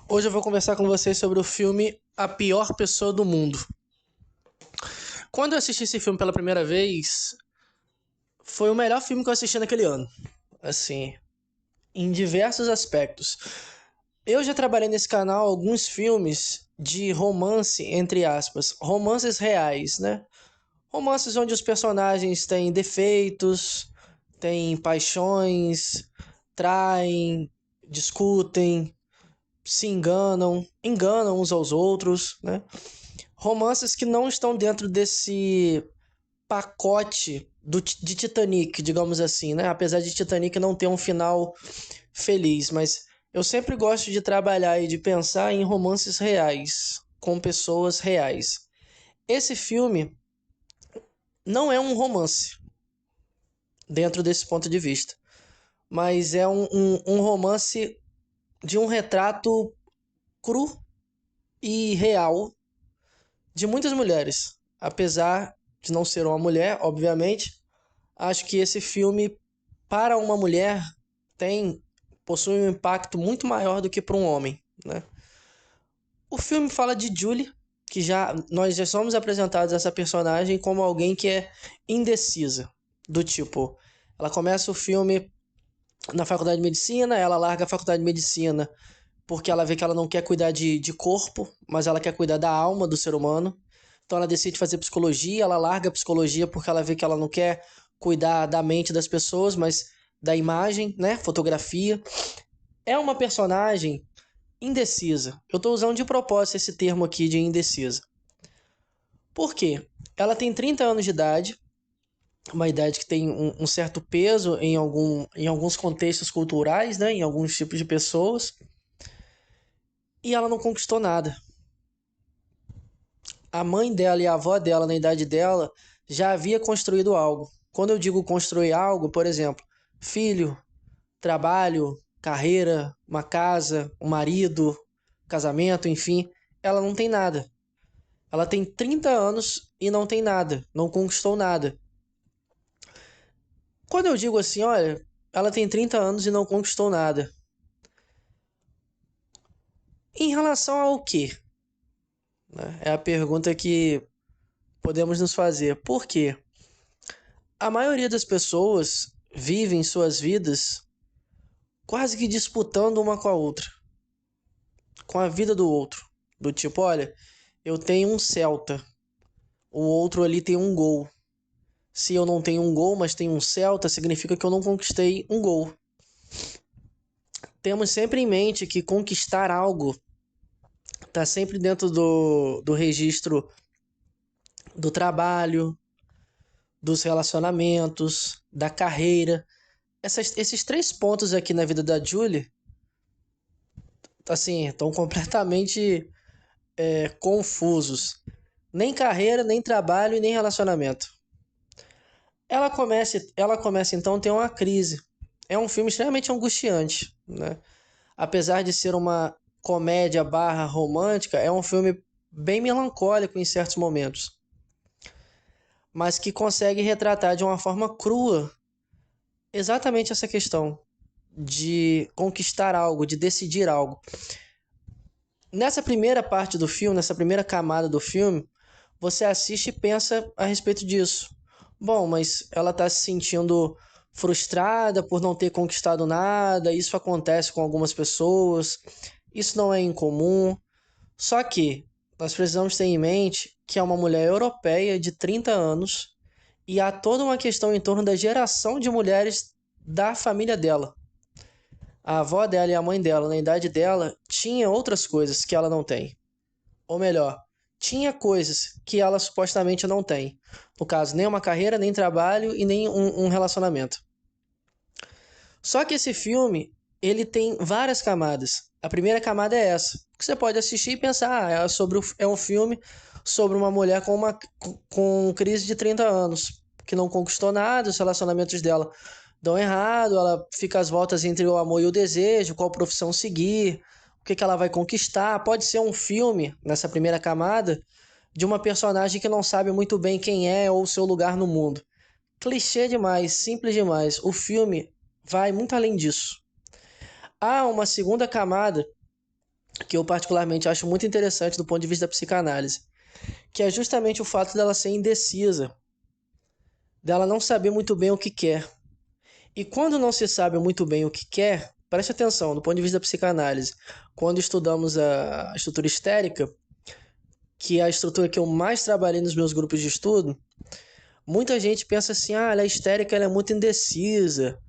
Hoje eu vou conversar com vocês sobre o filme A Pior Pessoa do Mundo. Quando eu assisti esse filme pela primeira vez, foi o melhor filme que eu assisti naquele ano. Assim, em diversos aspectos. Eu já trabalhei nesse canal alguns filmes de romance, entre aspas, romances reais, né? Romances onde os personagens têm defeitos, têm paixões, traem, discutem, se enganam uns aos outros, né? Romances que não estão dentro desse pacote de Titanic, digamos assim, né? Apesar de Titanic não ter um final feliz, mas eu sempre gosto de trabalhar e de pensar em romances reais, com pessoas reais. Esse filme não é um romance, dentro desse ponto de vista, mas é um romance de um retrato cru e real de muitas mulheres. Apesar de não ser uma mulher, obviamente, acho que esse filme, para uma mulher, possui um impacto muito maior do que para um homem, né? O filme fala de Julie, que nós já somos apresentados a essa personagem como alguém que é indecisa, do tipo, ela começa o filme na faculdade de medicina, ela larga a faculdade de medicina porque ela vê que ela não quer cuidar de corpo, mas ela quer cuidar da alma do ser humano. Então ela decide fazer psicologia, ela larga a psicologia porque ela vê que ela não quer cuidar da mente das pessoas, mas da imagem, né? Fotografia. É uma personagem indecisa. Eu estou usando de propósito esse termo aqui de indecisa. Por quê? Ela tem 30 anos de idade, uma idade que tem um certo peso em alguns contextos culturais, né? Em alguns tipos de pessoas. E ela não conquistou nada. A mãe dela e a avó dela, na idade dela, já havia construído algo. Quando eu digo construir algo, por exemplo, filho, trabalho, carreira, uma casa, um marido, casamento, enfim, ela não tem nada. Ela tem 30 anos e não tem nada, não conquistou nada. Quando eu digo assim, olha, ela tem 30 anos e não conquistou nada. Em relação ao quê? Né? É a pergunta que podemos nos fazer. Por quê? A maioria das pessoas vivem suas vidas quase que disputando uma com a outra, com a vida do outro. Do tipo, olha, eu tenho um Celta, o outro ali tem um gol. Se eu não tenho um gol, mas tenho um Celta, significa que eu não conquistei um gol. Temos sempre em mente que conquistar algo está sempre dentro do registro do trabalho, dos relacionamentos, da carreira. Esses três pontos aqui na vida da Julie, assim, estão completamente confusos. Nem carreira, nem trabalho e nem relacionamento. Ela começa então a ter uma crise. É um filme extremamente angustiante, né? Apesar de ser uma comédia barra romântica, é um filme bem melancólico em certos momentos, mas que consegue retratar de uma forma crua exatamente essa questão de conquistar algo, de decidir algo. Nessa primeira parte do filme, nessa primeira camada do filme, você assiste e pensa a respeito disso. Bom, mas ela está se sentindo frustrada por não ter conquistado nada, isso acontece com algumas pessoas, isso não é incomum. Só que nós precisamos ter em mente que é uma mulher europeia de 30 anos e há toda uma questão em torno da geração de mulheres da família dela. A avó dela e a mãe dela, na idade dela, tinha outras coisas que ela não tem. Ou melhor, tinha coisas que ela supostamente não tem. No caso, nem uma carreira, nem trabalho e nem um relacionamento. Só que esse filme, ele tem várias camadas. A primeira camada é essa, que você pode assistir e pensar, é um filme sobre uma mulher com crise de 30 anos, que não conquistou nada, os relacionamentos dela dão errado, ela fica às voltas entre o amor e o desejo, qual profissão seguir, o que ela vai conquistar. Pode ser um filme, nessa primeira camada, de uma personagem que não sabe muito bem quem é ou o seu lugar no mundo. Clichê demais, simples demais. O filme vai muito além disso. Há uma segunda camada que eu particularmente acho muito interessante do ponto de vista da psicanálise, que é justamente o fato dela ser indecisa, dela não saber muito bem o que quer. E quando não se sabe muito bem o que quer, preste atenção, do ponto de vista da psicanálise, quando estudamos a estrutura histérica, que é a estrutura que eu mais trabalhei nos meus grupos de estudo, muita gente pensa assim, ela é histérica, ela é muito indecisa,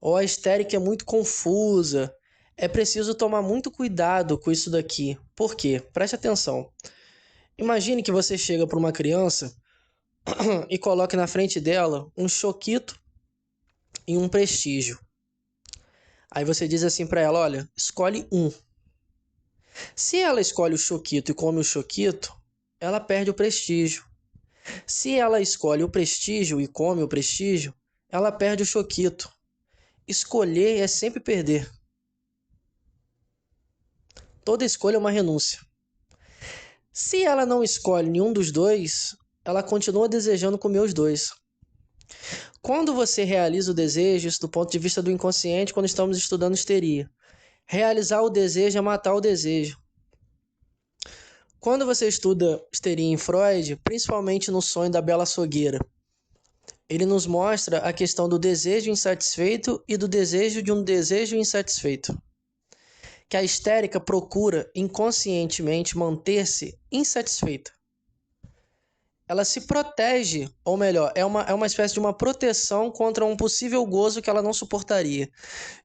ou a histérica é muito confusa. É preciso tomar muito cuidado com isso daqui. Por quê? Preste atenção. Imagine que você chega para uma criança e coloque na frente dela um choquito e um prestígio. Aí você diz assim para ela, olha, escolhe um. Se ela escolhe o choquito e come o choquito, ela perde o prestígio. Se ela escolhe o prestígio e come o prestígio, ela perde o choquito. Escolher é sempre perder. Toda escolha é uma renúncia. Se ela não escolhe nenhum dos dois, ela continua desejando comer os dois. Quando você realiza o desejo, isso do ponto de vista do inconsciente, quando estamos estudando histeria, realizar o desejo é matar o desejo. Quando você estuda histeria em Freud, principalmente no sonho da Bela Açougueira, ele nos mostra a questão do desejo insatisfeito e do desejo de um desejo insatisfeito. Que a histérica procura inconscientemente manter-se insatisfeita. Ela se protege, ou melhor, é uma espécie de uma proteção contra um possível gozo que ela não suportaria.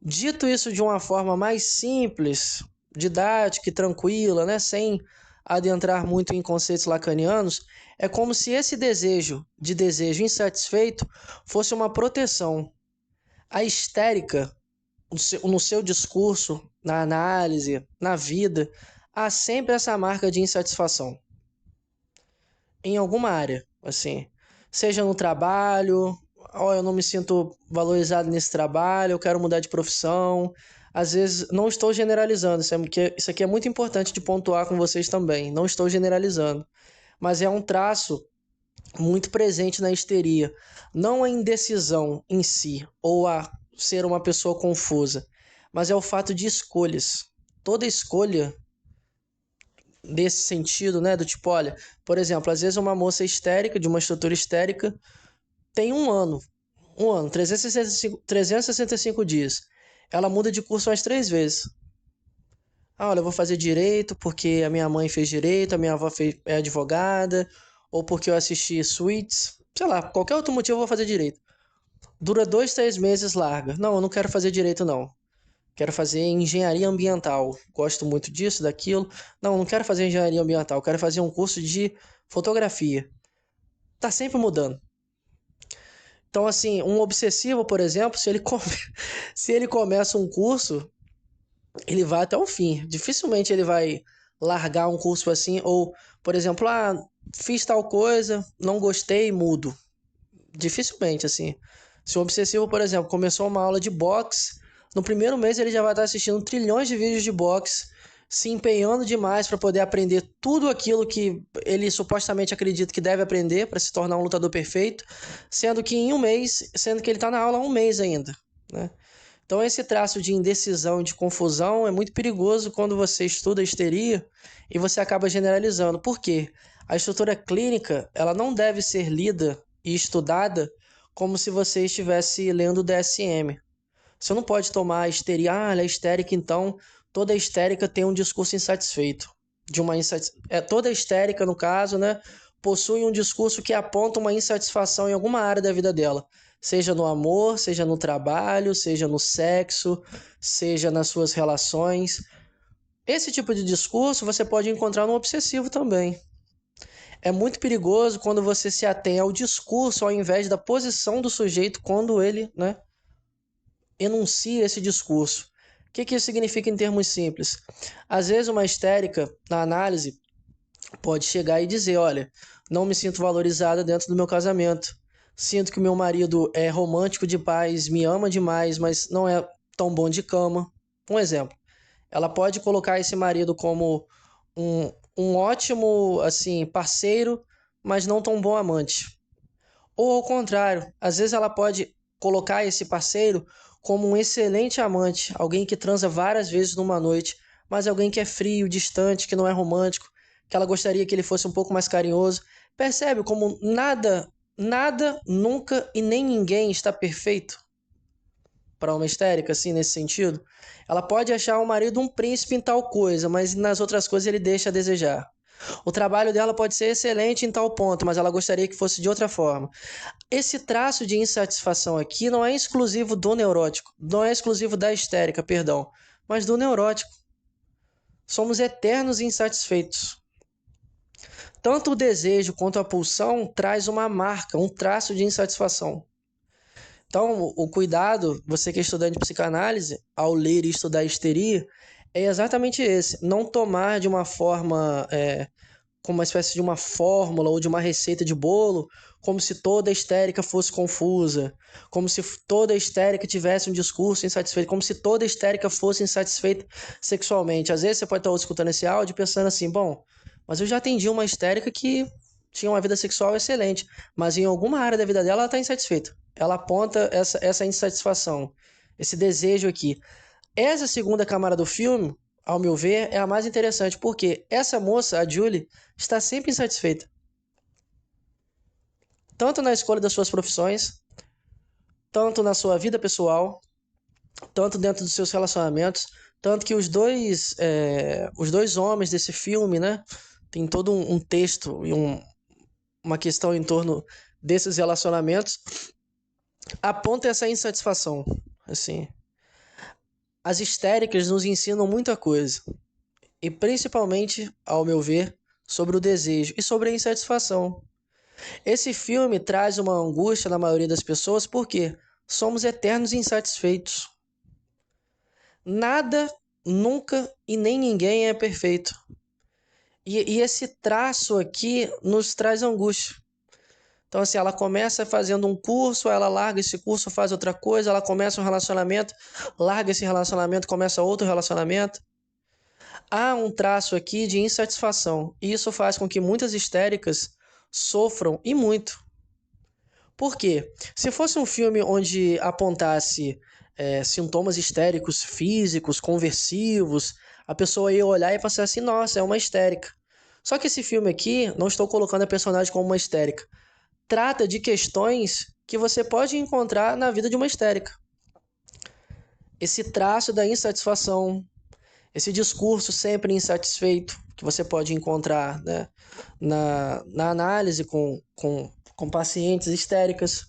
Dito isso de uma forma mais simples, didática e tranquila, né, sem adentrar muito em conceitos lacanianos, é como se esse desejo insatisfeito fosse uma proteção. A histérica, no seu discurso, na análise, na vida, há sempre essa marca de insatisfação. Em alguma área, assim, seja no trabalho, eu não me sinto valorizado nesse trabalho, eu quero mudar de profissão. Às vezes, não estou generalizando, isso aqui é muito importante de pontuar com vocês também, não estou generalizando, mas é um traço muito presente na histeria, não a indecisão em si, ou a ser uma pessoa confusa, mas é o fato de escolhas. Toda escolha desse sentido, né? Do tipo, olha, por exemplo, às vezes uma moça histérica, de uma estrutura histérica, tem um ano, 365 dias. Ela muda de curso umas 3 vezes. Olha, eu vou fazer direito porque a minha mãe fez direito, a minha avó é advogada, ou porque eu assisti Suits, sei lá, qualquer outro motivo eu vou fazer direito. Dura 2, 3 meses, larga. Não, eu não quero fazer direito, não. Quero fazer engenharia ambiental. Gosto muito disso, daquilo. Não quero fazer engenharia ambiental. Quero fazer um curso de fotografia. Tá sempre mudando. Então, assim, um obsessivo, por exemplo, se ele começa um curso, ele vai até o fim. Dificilmente ele vai largar um curso assim. Ou, por exemplo, fiz tal coisa, não gostei, mudo. Dificilmente, assim. Se um obsessivo, por exemplo, começou uma aula de boxe, no primeiro mês ele já vai estar assistindo trilhões de vídeos de boxe, se empenhando demais para poder aprender tudo aquilo que ele supostamente acredita que deve aprender para se tornar um lutador perfeito, sendo que ele está na aula há um mês ainda, né? Então esse traço de indecisão, de confusão é muito perigoso quando você estuda a histeria e você acaba generalizando. Por quê? A estrutura clínica, ela não deve ser lida e estudada como se você estivesse lendo o DSM. Você não pode tomar a histeria, ela é histérica, então toda histérica tem um discurso insatisfeito. Toda histérica, no caso, né, possui um discurso que aponta uma insatisfação em alguma área da vida dela. Seja no amor, seja no trabalho, seja no sexo, seja nas suas relações. Esse tipo de discurso você pode encontrar no obsessivo também. É muito perigoso quando você se atém ao discurso ao invés da posição do sujeito quando ele, né, enuncia esse discurso. O que isso significa em termos simples? Às vezes uma histérica, na análise, pode chegar e dizer, olha, não me sinto valorizada dentro do meu casamento. Sinto que o meu marido é romântico de paz, me ama demais, mas não é tão bom de cama. Um exemplo. Ela pode colocar esse marido como um ótimo assim parceiro, mas não tão bom amante. Ou ao contrário, às vezes ela pode colocar esse parceiro como um excelente amante, alguém que transa várias vezes numa noite, mas alguém que é frio, distante, que não é romântico, que ela gostaria que ele fosse um pouco mais carinhoso. Percebe como nada, nunca e nem ninguém está perfeito para uma histérica, assim, nesse sentido? Ela pode achar o marido um príncipe em tal coisa, mas nas outras coisas ele deixa a desejar. O trabalho dela pode ser excelente em tal ponto, mas ela gostaria que fosse de outra forma. Esse traço de insatisfação aqui não é exclusivo do neurótico, não é exclusivo da histérica, perdão, mas do neurótico. Somos eternos insatisfeitos. Tanto o desejo quanto a pulsão traz uma marca, um traço de insatisfação. Então, o cuidado, você que é estudante de psicanálise, ao ler e estudar histeria, é exatamente esse. Não tomar de uma forma, como uma espécie de uma fórmula ou de uma receita de bolo, como se toda histérica fosse confusa, como se toda histérica tivesse um discurso insatisfeito, como se toda histérica fosse insatisfeita sexualmente. Às vezes você pode estar escutando esse áudio pensando assim, bom, mas eu já atendi uma histérica que tinha uma vida sexual excelente, mas em alguma área da vida dela ela está insatisfeita. Ela aponta essa insatisfação, esse desejo aqui. Essa segunda camada do filme, ao meu ver, é a mais interessante, porque essa moça, a Julie, está sempre insatisfeita. Tanto na escolha das suas profissões, tanto na sua vida pessoal, tanto dentro dos seus relacionamentos, tanto que os dois homens desse filme, né, tem todo um texto e uma questão em torno desses relacionamentos, aponta essa insatisfação, assim. As histéricas nos ensinam muita coisa, e principalmente, ao meu ver, sobre o desejo e sobre a insatisfação. Esse filme traz uma angústia na maioria das pessoas porque somos eternos insatisfeitos. Nada, nunca e nem ninguém é perfeito. E esse traço aqui nos traz angústia. Então, assim, ela começa fazendo um curso, ela larga esse curso, faz outra coisa, ela começa um relacionamento, larga esse relacionamento, começa outro relacionamento. Há um traço aqui de insatisfação, e isso faz com que muitas histéricas sofram, e muito. Por quê? Se fosse um filme onde apontasse sintomas histéricos físicos, conversivos, a pessoa ia olhar e passar assim, nossa, é uma histérica. Só que esse filme aqui, não estou colocando a personagem como uma histérica, trata de questões que você pode encontrar na vida de uma histérica. Esse traço da insatisfação, esse discurso sempre insatisfeito que você pode encontrar, né, na análise com pacientes histéricas.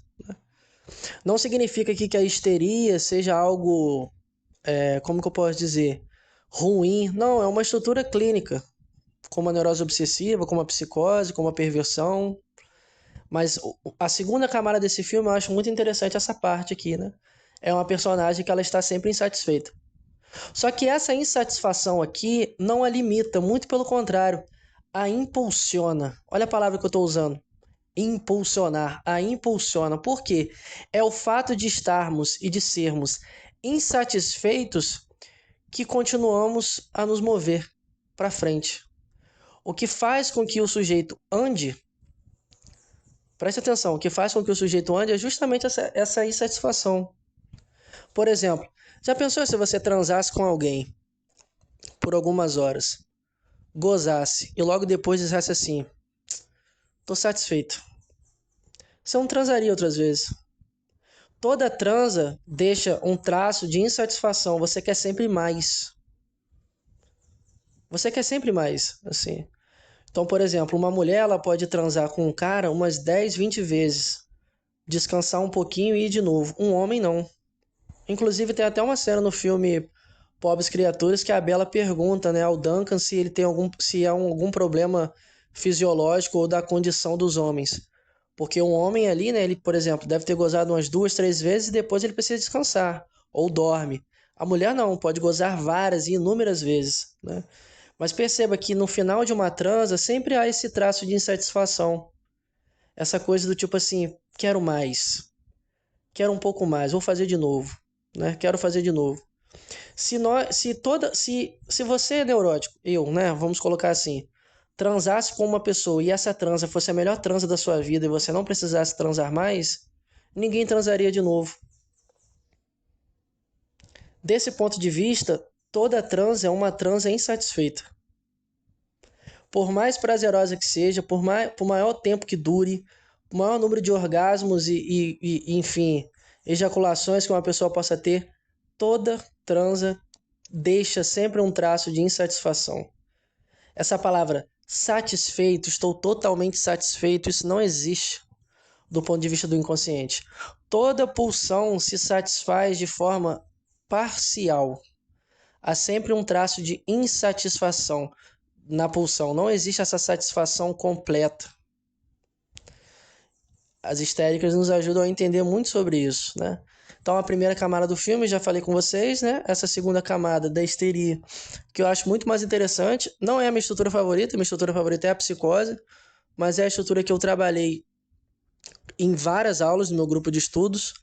Não significa que a histeria seja algo, como que eu posso dizer, ruim. Não, é uma estrutura clínica, como a neurose obsessiva, como a psicose, como a perversão. Mas a segunda camada desse filme eu acho muito interessante essa parte aqui, né? É uma personagem que ela está sempre insatisfeita. Só que essa insatisfação aqui não a limita, muito pelo contrário, a impulsiona. Olha a palavra que eu estou usando. Impulsionar, a impulsiona. Por quê? É o fato de estarmos e de sermos insatisfeitos que continuamos a nos mover para frente. O que faz com que o sujeito ande, preste atenção, o que faz com que o sujeito ande é justamente essa insatisfação. Por exemplo, já pensou se você transasse com alguém por algumas horas, gozasse e logo depois dissesse assim, tô satisfeito. Você não transaria outras vezes. Toda transa deixa um traço de insatisfação. Você quer sempre mais. Você quer sempre mais, assim. Então, por exemplo, uma mulher ela pode transar com um cara umas 10, 20 vezes. Descansar um pouquinho e ir de novo. Um homem não. Inclusive tem até uma cena no filme Pobres Criaturas que a Bella pergunta, né, ao Duncan se ele tem se há algum problema fisiológico ou da condição dos homens. Porque um homem ali, né, ele, por exemplo, deve ter gozado umas 2, 3 vezes e depois ele precisa descansar ou dorme. A mulher não, pode gozar várias e inúmeras vezes, né? Mas perceba que no final de uma transa sempre há esse traço de insatisfação. Essa coisa do tipo assim, quero mais, quero um pouco mais, vou fazer de novo, né? Quero fazer de novo. Se você é neurótico, eu, né, vamos colocar assim, transasse com uma pessoa e essa transa fosse a melhor transa da sua vida e você não precisasse transar mais, ninguém transaria de novo. Desse ponto de vista, toda transa é uma transa insatisfeita. Por mais prazerosa que seja, por maior tempo que dure, por maior número de orgasmos enfim, ejaculações que uma pessoa possa ter, toda transa deixa sempre um traço de insatisfação. Essa palavra satisfeito, estou totalmente satisfeito, isso não existe do ponto de vista do inconsciente. Toda pulsão se satisfaz de forma parcial. Há sempre um traço de insatisfação na pulsão. Não existe essa satisfação completa. As histéricas nos ajudam a entender muito sobre isso, né? Então, a primeira camada do filme, já falei com vocês, né? Essa segunda camada da histeria, que eu acho muito mais interessante. Não é a minha estrutura favorita, minha estrutura favorita é a psicose, mas é a estrutura que eu trabalhei em várias aulas no meu grupo de estudos,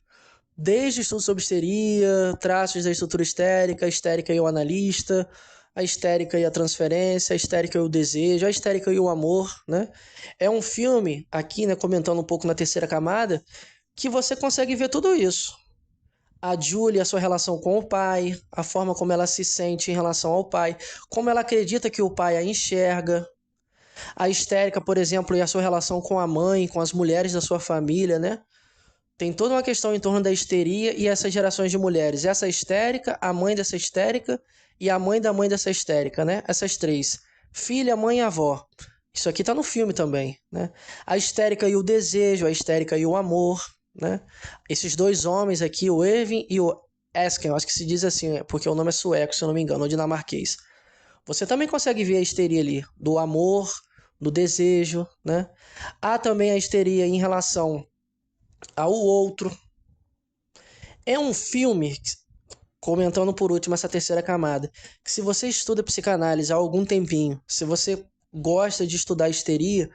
desde estudos sobre histeria, traços da estrutura histérica, a histérica e o analista, a histérica e a transferência, a histérica e o desejo, a histérica e o amor, né? É um filme, aqui, né, comentando um pouco na terceira camada, que você consegue ver tudo isso. A Julie, a sua relação com o pai, a forma como ela se sente em relação ao pai, como ela acredita que o pai a enxerga. A histérica, por exemplo, e a sua relação com a mãe, com as mulheres da sua família, né? Tem toda uma questão em torno da histeria e essas gerações de mulheres. Essa histérica, a mãe dessa histérica e a mãe da mãe dessa histérica, né? Essas três. Filha, mãe e avó. Isso aqui tá no filme também, né? A histérica e o desejo, a histérica e o amor, né? Esses dois homens aqui, o Irving e o Esken, eu acho que se diz assim, porque o nome é sueco, se eu não me engano, ou dinamarquês. Você também consegue ver a histeria ali, do amor, do desejo, né? Há também a histeria em relação ao outro. É um filme, comentando por último essa terceira camada, que se você estuda psicanálise há algum tempinho, se você gosta de estudar histeria,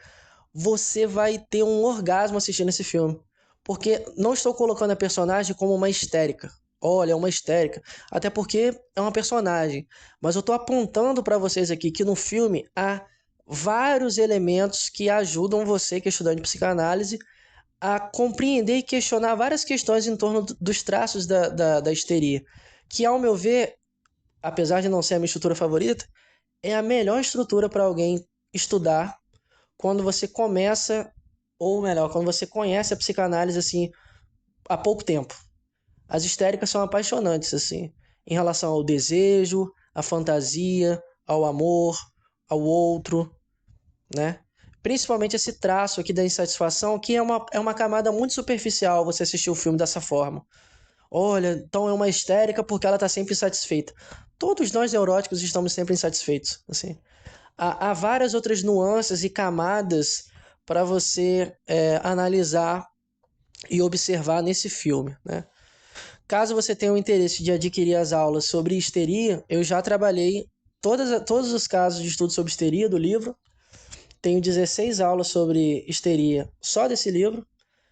você vai ter um orgasmo assistindo esse filme. Porque não estou colocando a personagem como uma histérica. Olha, é uma histérica. Até porque é uma personagem. Mas eu estou apontando para vocês aqui que no filme há vários elementos que ajudam você, que é estudante de psicanálise, a compreender e questionar várias questões em torno dos traços da histeria. Que, ao meu ver, apesar de não ser a minha estrutura favorita, é a melhor estrutura para alguém estudar quando você começa, ou melhor, quando você conhece a psicanálise assim há pouco tempo. As histéricas são apaixonantes assim, em relação ao desejo, à fantasia, ao amor, ao outro, né? Principalmente esse traço aqui da insatisfação, que é uma camada muito superficial você assistir o filme dessa forma. Olha, então é uma histérica porque ela está sempre insatisfeita. Todos nós neuróticos estamos sempre insatisfeitos, assim. Há várias outras nuances e camadas para você analisar e observar nesse filme, né? Caso você tenha o interesse de adquirir as aulas sobre histeria, eu já trabalhei todos os casos de estudo sobre histeria do livro. Tenho 16 aulas sobre histeria só desse livro.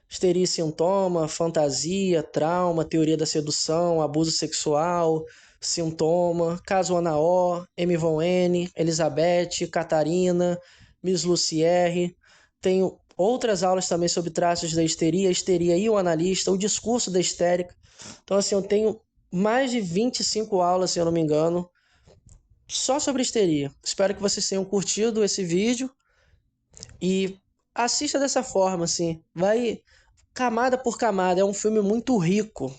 Histeria e sintoma, fantasia, trauma, teoria da sedução, abuso sexual, sintoma, caso Anaó, M. Von N, Elizabeth, Catarina, Miss Lucière. Tenho outras aulas também sobre traços da histeria e o analista, o discurso da histérica. Então, assim, eu tenho mais de 25 aulas, se eu não me engano, só sobre histeria. Espero que vocês tenham curtido esse vídeo e assista dessa forma, assim. Vai camada por camada. É um filme muito rico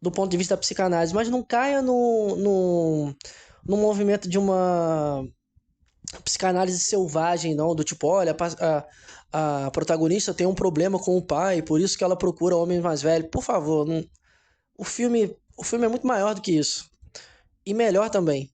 do ponto de vista da psicanálise, mas não caia no movimento de uma psicanálise selvagem, não, do tipo, olha, a protagonista tem um problema com o pai, por isso que ela procura homens mais velhos. Por favor, não, o filme é muito maior do que isso. E melhor também.